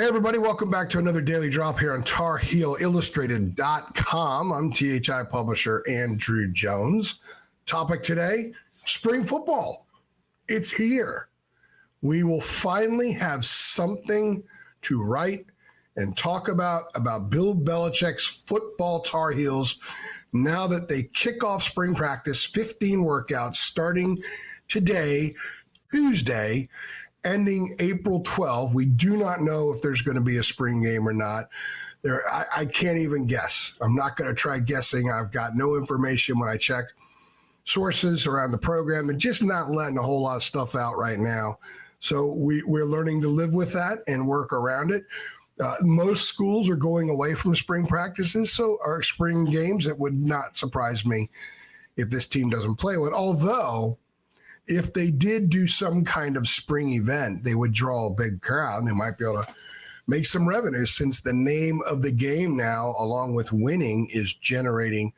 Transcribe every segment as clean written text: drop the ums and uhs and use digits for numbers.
Hey, everybody, welcome back to another daily drop here on TarHeelIllustrated.com. I'm THI publisher Andrew Jones. Topic today, spring football. It's here. We will finally have something to write and talk about Bill Belichick's football Tar Heels now that they kick off spring practice, 15 workouts starting today, Tuesday, ending April 12th. We do not know if there's going to be a spring game or not. I can't even guess. I'm not going to try guessing. I've got no information when I check sources around the program. They're just not letting a whole lot of stuff out right now. So we're learning to live with that and work around it. Most schools are going away from spring practices, so our spring games. It would not surprise me if this team doesn't play with. Although, if they did do some kind of spring event, they would draw a big crowd and they might be able to make some revenue, since the name of the game now, along with winning, is generating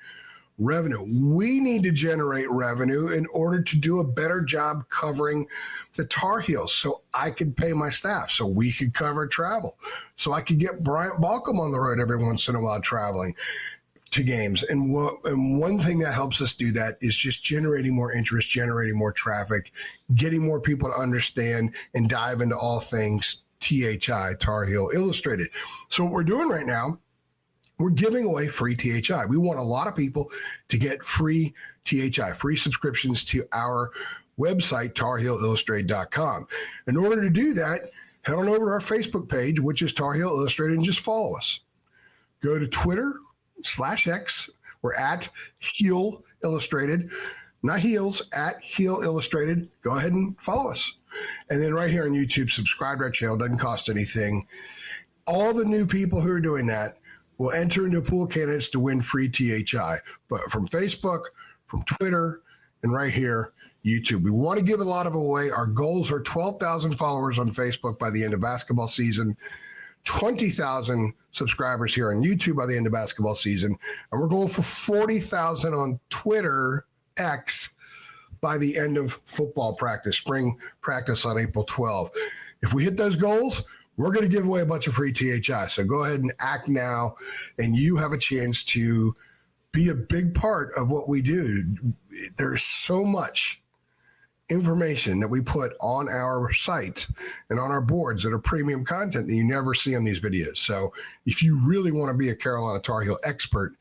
revenue. We need to generate revenue in order to do a better job covering the Tar Heels, so I could pay my staff, so we could cover travel, so I could get Bryant Balcom on the road every once in a while traveling to games. And one thing that helps us do that is just generating more interest, generating more traffic, getting more people to understand and dive into all things THI, Tar Heel Illustrated. So what we're doing right now, we're giving away free THI. We want a lot of people to get free THI, free subscriptions to our website, TarHeelIllustrated.com. In order to do that, head on over to our Facebook page, which is Tar Heel Illustrated, and just follow us. Go to Twitter/X. We're at Heel Illustrated, not Heels, at Heel Illustrated. Go ahead and follow us. And then right here on YouTube, subscribe to our channel. Doesn't cost anything. All the new people who are doing that will enter into a pool of candidates to win free THI, but from Facebook, from Twitter, and right here, YouTube. We want to give a lot of away. Our goals are 12,000 followers on Facebook by the end of basketball season, 20,000 subscribers here on YouTube by the end of basketball season, and we're going for 40,000 on Twitter X by the end of football practice, spring practice on April 12th. If we hit those goals, we're going to give away a bunch of free THI. So go ahead and act now, and you have a chance to be a big part of what we do. There's so much information that we put on our site and on our boards that are premium content that you never see on these videos. So if you really want to be a Carolina Tar Heel expert,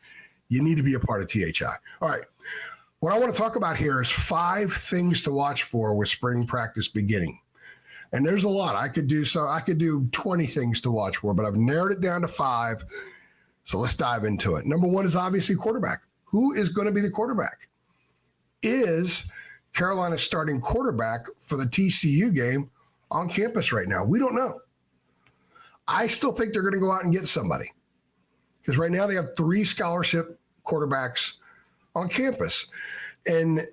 you need to be a part of THI. All right. What I want to talk about here is 5 things to watch for with spring practice beginning. And there's a lot. I could do 20 things to watch for, but I've narrowed it down to 5. So let's dive into it. Number 1 is obviously quarterback. Who is going to be the quarterback? Is Carolina's starting quarterback for the TCU game on campus right now? We don't know. I still think they're going to go out and get somebody, because right now they have 3 scholarship quarterbacks on campus. And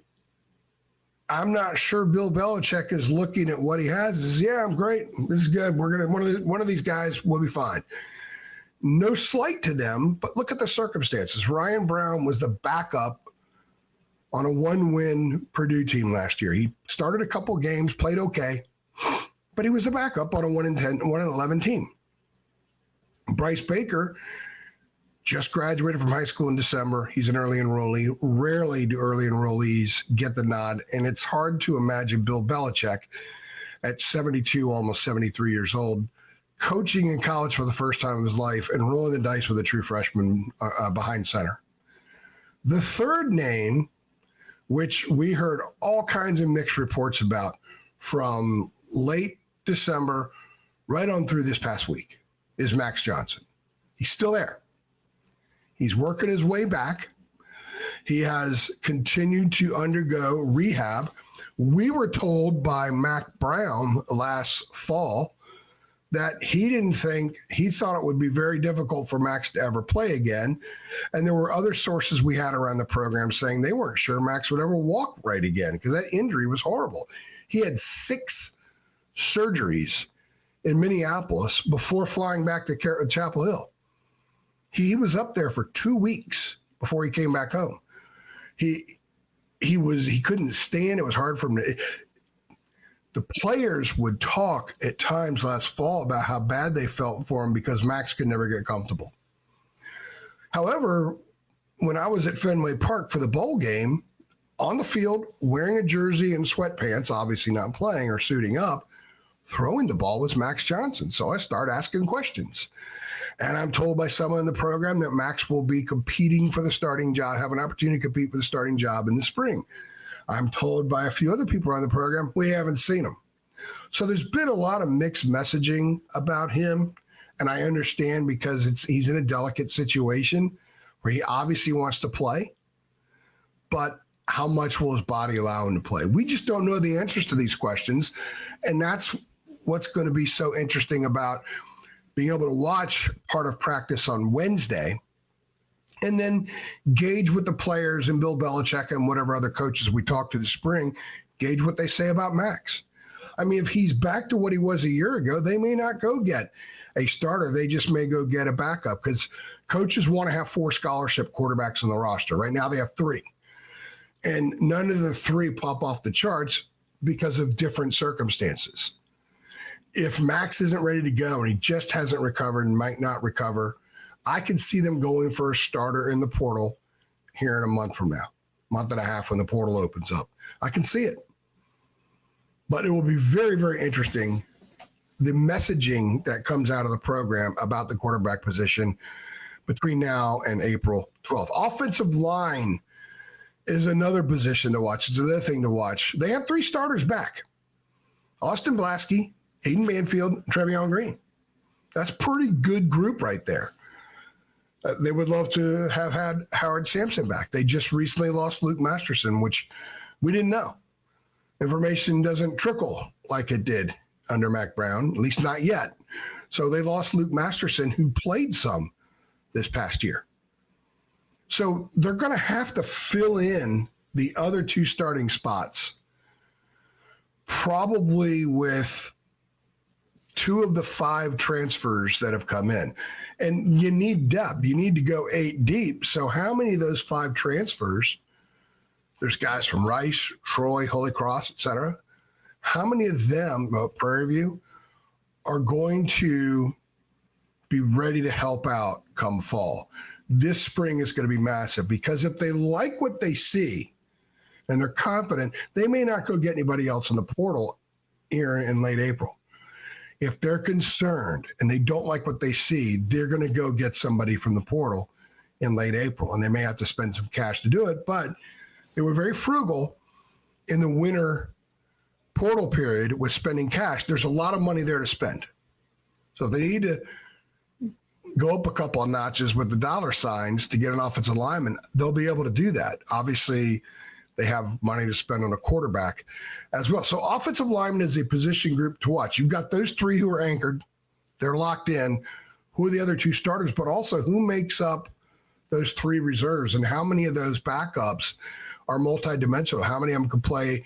I'm not sure Bill Belichick is looking at what he has. He says, yeah, I'm great. This is good. We're going to, one of these guys will be fine. No slight to them, but look at the circumstances. Ryan Brown was the backup on a 1-win Purdue team last year. He started a couple games, played okay, but he was a backup on a 1-11 team. Bryce Baker just graduated from high school in December. He's an early enrollee. Rarely do early enrollees get the nod, and it's hard to imagine Bill Belichick at 72, almost 73 years old, coaching in college for the first time of his life and rolling the dice with a true freshman behind center. The third name, which we heard all kinds of mixed reports about from late December right on through this past week, is Max Johnson. He's still there. He's working his way back. He has continued to undergo rehab. We were told by Mack Brown last fall that he thought it would be very difficult for Max to ever play again. And there were other sources we had around the program saying they weren't sure Max would ever walk right again, because that injury was horrible. He had 6 surgeries in Minneapolis before flying back to Chapel Hill. He was up there for 2 weeks before he came back home. He couldn't stand. It was hard for him to. The players would talk at times last fall about how bad they felt for him because Max could never get comfortable. However, when I was at Fenway Park for the bowl game, on the field, wearing a jersey and sweatpants, obviously not playing or suiting up, throwing the ball was Max Johnson. So I start asking questions. And I'm told by someone in the program that Max will be competing for the starting job, have an opportunity to compete for the starting job in the spring. I'm told by a few other people on the program, we haven't seen him. So there's been a lot of mixed messaging about him. And I understand because he's in a delicate situation where he obviously wants to play, but how much will his body allow him to play? We just don't know the answers to these questions. And that's what's going to be so interesting about being able to watch part of practice on Wednesday and then gauge with the players and Bill Belichick and whatever other coaches we talk to this spring, gauge what they say about Max. I mean, if he's back to what he was a year ago, they may not go get a starter. They just may go get a backup because coaches want to have 4 scholarship quarterbacks on the roster. Right now they have 3. And none of the 3 pop off the charts because of different circumstances. If Max isn't ready to go and he just hasn't recovered and might not recover, I can see them going for a starter in the portal here in a month from now, month and a half when the portal opens up. I can see it. But it will be very, very interesting, the messaging that comes out of the program about the quarterback position between now and April 12th. Offensive line is another position to watch. It's another thing to watch. They have 3 starters back. Austin Blaske, Aiden Banfield, and Trevion Green. That's a pretty good group right there. They would love to have had Howard Sampson back. They just recently lost Luke Masterson, which we didn't know. Information doesn't trickle like it did under Mac Brown, at least not yet. So they lost Luke Masterson, who played some this past year. So they're going to have to fill in the other 2 starting spots, probably with 2 of the 5 transfers that have come in. And you need depth. You need to go 8 deep. So how many of those 5 transfers, there's guys from Rice, Troy, Holy Cross, et cetera, how many of them, Prairie View, are going to be ready to help out come fall? This spring is going to be massive because if they like what they see and they're confident, they may not go get anybody else in the portal here in late April. If they're concerned and they don't like what they see, they're going to go get somebody from the portal in late April, and they may have to spend some cash to do it. But they were very frugal in the winter portal period with spending cash. There's a lot of money there to spend. So if they need to go up a couple of notches with the dollar signs to get an offensive lineman, they'll be able to do that. Obviously, they have money to spend on a quarterback as well. So offensive lineman is a position group to watch. You've got those 3 who are anchored. They're locked in. Who are the other 2 starters? But also who makes up those 3 reserves and how many of those backups are multidimensional? How many of them can play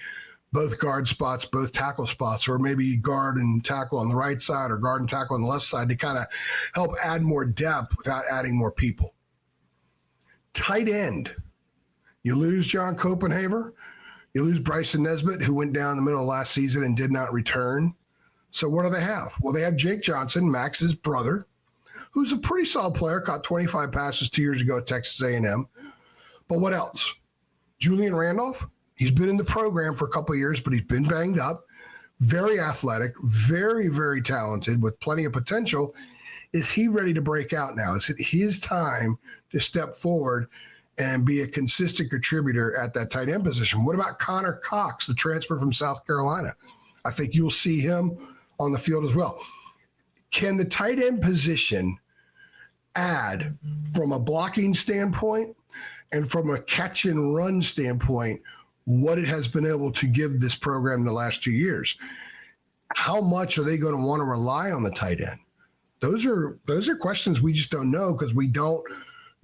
both guard spots, both tackle spots, or maybe guard and tackle on the right side or guard and tackle on the left side to kind of help add more depth without adding more people? Tight end. You lose John Copenhaver. You lose Bryson Nesbitt, who went down in the middle of last season and did not return. So what do they have? Well, they have Jake Johnson, Max's brother, who's a pretty solid player, caught 25 passes 2 years ago at Texas A&M. But what else? Julian Randolph. He's been in the program for a couple of years, but he's been banged up. Very athletic, very, very talented with plenty of potential. Is he ready to break out now? Is it his time to step forward and be a consistent contributor at that tight end position? What about Connor Cox, the transfer from South Carolina? I think you'll see him on the field as well. Can the tight end position add from a blocking standpoint and from a catch and run standpoint what it has been able to give this program in the last 2 years? How much are they going to want to rely on the tight end? Those are questions we just don't know because we don't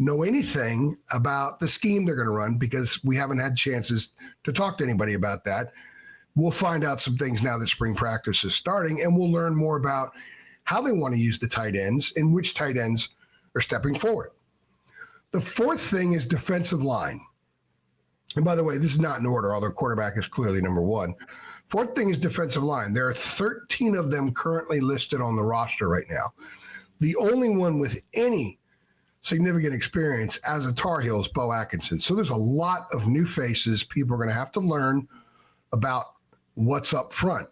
know anything about the scheme they're going to run because we haven't had chances to talk to anybody about that. We'll find out some things now that spring practice is starting, and we'll learn more about how they want to use the tight ends and which tight ends are stepping forward. The 4th thing is defensive line. And by the way, this is not in order, although quarterback is clearly number one. Fourth thing is defensive line. There are 13 of them currently listed on the roster right now. The only one with any significant experience as a Tar Heel is Bo Atkinson. So there's a lot of new faces. People are going to have to learn about what's up front.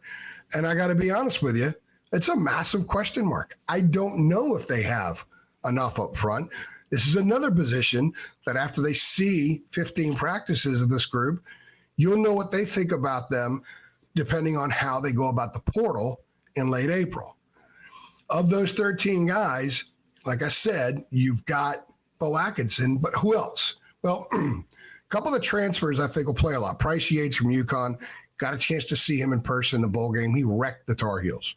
And I got to be honest with you, it's a massive question mark. I don't know if they have enough up front. This is another position that after they see 15 practices of this group, you'll know what they think about them depending on how they go about the portal in late April. Of those 13 guys, like I said, you've got Bo Atkinson, but who else? Well, a couple of the transfers I think will play a lot. Bryce Yates from UConn, got a chance to see him in person in the bowl game. He wrecked the Tar Heels.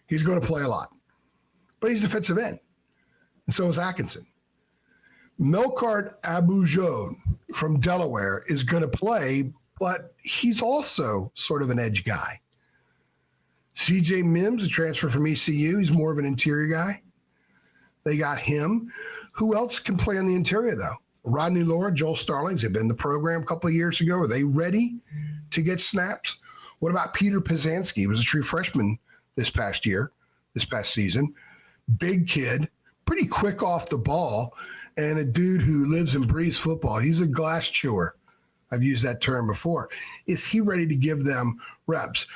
He's going to play a lot, but he's defensive end, and so is Atkinson. Melkart Abujo from Delaware is going to play, but he's also sort of an edge guy. CJ Mims, a transfer from ECU, he's more of an interior guy. They got him. Who else can play on the interior, though? Rodney Laura, Joel Starlings, they've been in the program a couple of years ago. Are they ready to get snaps? What about Peter Pizanski? He was a true freshman this past season. Big kid, pretty quick off the ball, and a dude who lives and breathes football. He's a glass chewer. I've used that term before. Is he ready to give them reps?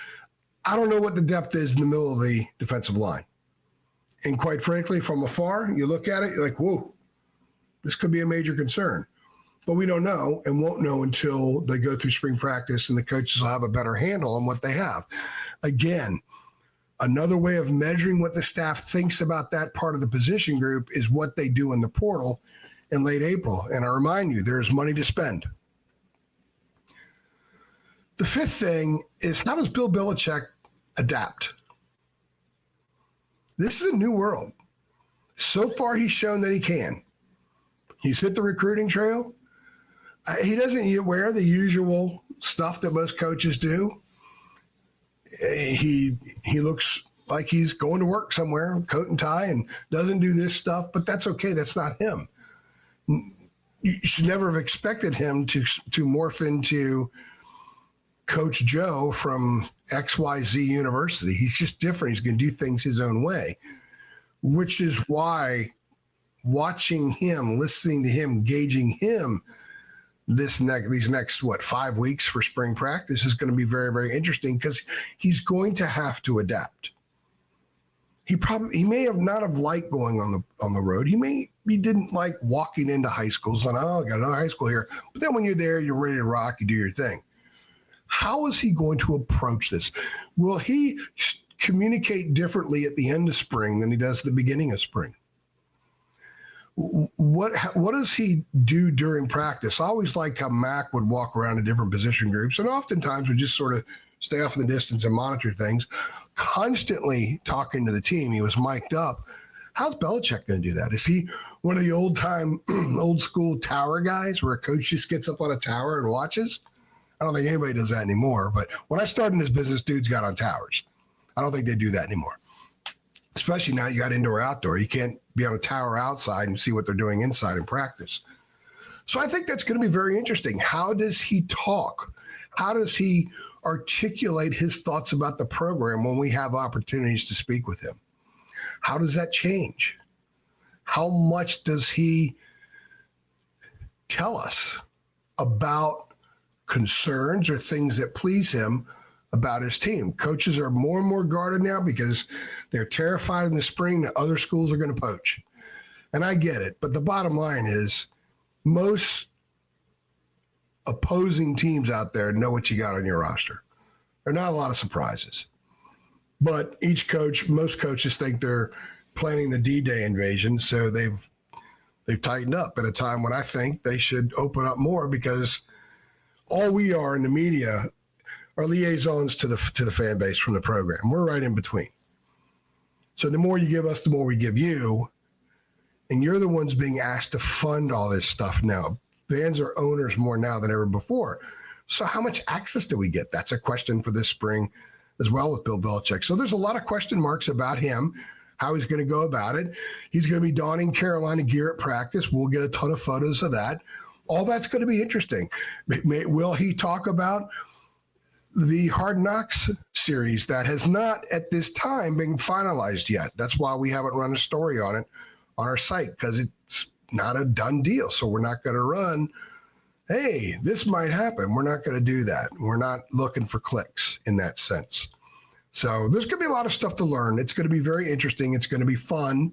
I don't know what the depth is in the middle of the defensive line. And quite frankly, from afar, you look at it, you're like, whoa, this could be a major concern. But we don't know and won't know until they go through spring practice and the coaches will have a better handle on what they have. Again, another way of measuring what the staff thinks about that part of the position group is what they do in the portal in late April. And I remind you, there's money to spend. The fifth thing is, how does Bill Belichick adapt? This is a new world. So far, he's shown that he can. He's hit the recruiting trail. He doesn't wear the usual stuff that most coaches do. He looks like he's going to work somewhere, coat and tie, and doesn't do this stuff, but that's okay. That's not him. You should never have expected him to morph into Coach Joe from XYZ University. He's just different. He's going to do things his own way, which is why watching him, listening to him, gauging him these next 5 weeks for spring practice is going to be very, very interesting because he's going to have to adapt. He may have not have liked going on the road. He didn't like walking into high schools and, I got another high school here. But then when you're there, you're ready to rock, you do your thing. How is he going to approach this? Will he communicate differently at the end of spring than he does at the beginning of spring? What does he do during practice? I always liked how Mac would walk around in different position groups and oftentimes would just sort of stay off in the distance and monitor things, constantly talking to the team. He was mic'd up. How's Belichick going to do that? Is he one of the old school tower guys where a coach just gets up on a tower and watches? I don't think anybody does that anymore. But when I started in this business, dudes got on towers. I don't think they do that anymore. Especially now you got indoor outdoor. You can't be on a tower outside and see what they're doing inside in practice. So I think that's going to be very interesting. How does he talk? How does he articulate his thoughts about the program when we have opportunities to speak with him? How does that change? How much does he tell us about concerns or things that please him about his team? Coaches are more and more guarded now because they're terrified in the spring that other schools are going to poach. And I get it. But the bottom line is most opposing teams out there know what you got on your roster. There are not a lot of surprises. But most coaches think they're planning the D-Day invasion, so they've tightened up at a time when I think they should open up more because all we are in the media are liaisons to the fan base from the program. We're right in between. So the more you give us, the more we give you. And you're the ones being asked to fund all this stuff now. Fans are owners more now than ever before. So how much access do we get? That's a question for this spring as well with Bill Belichick. So there's a lot of question marks about him, how he's going to go about it. He's going to be donning Carolina gear at practice. We'll get a ton of photos of that. All that's going to be interesting. Will he talk about the Hard Knocks series that has not at this time been finalized yet? That's why we haven't run a story on it on our site, because it's not a done deal. So we're not going to run, hey, this might happen. We're not going to do that. We're not looking for clicks in that sense. So there's going to be a lot of stuff to learn. It's going to be very interesting. It's going to be fun.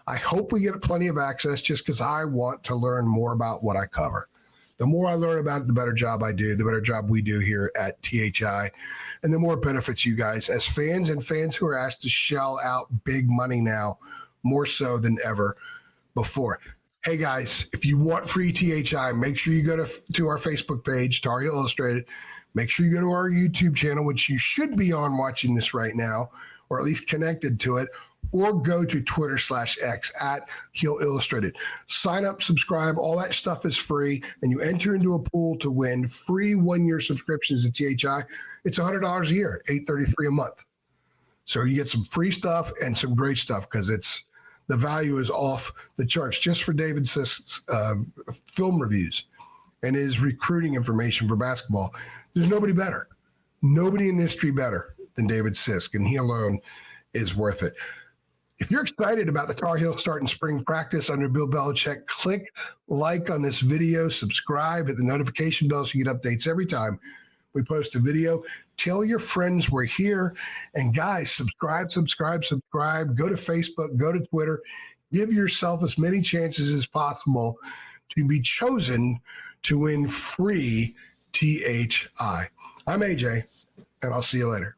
I hope we get plenty of access, just because I want to learn more about what I cover. The more I learn about it, the better job I do, the better job we do here at THI, and the more benefits you guys as fans, and fans who are asked to shell out big money now, more so than ever before. Hey guys, if you want free THI, make sure you go to our Facebook page, Tar Heel Illustrated. Make sure you go to our YouTube channel, which you should be on watching this right now, or at least connected to it, or go to Twitter/X at Heel Illustrated. Sign up, subscribe, all that stuff is free, and you enter into a pool to win free 1-year subscriptions to THI. It's $100 a year, $833 a month. So you get some free stuff and some great stuff, because the value is off the charts. Just for David Sisk's film reviews and his recruiting information for basketball, there's nobody better. Nobody in history better than David Sisk, and he alone is worth it. If you're excited about the Tar Heels starting spring practice under Bill Belichick, click like on this video, subscribe, hit the notification bell so you get updates every time we post a video. Tell your friends we're here. And guys, subscribe. Go to Facebook, go to Twitter. Give yourself as many chances as possible to be chosen to win free THI. I'm AJ, and I'll see you later.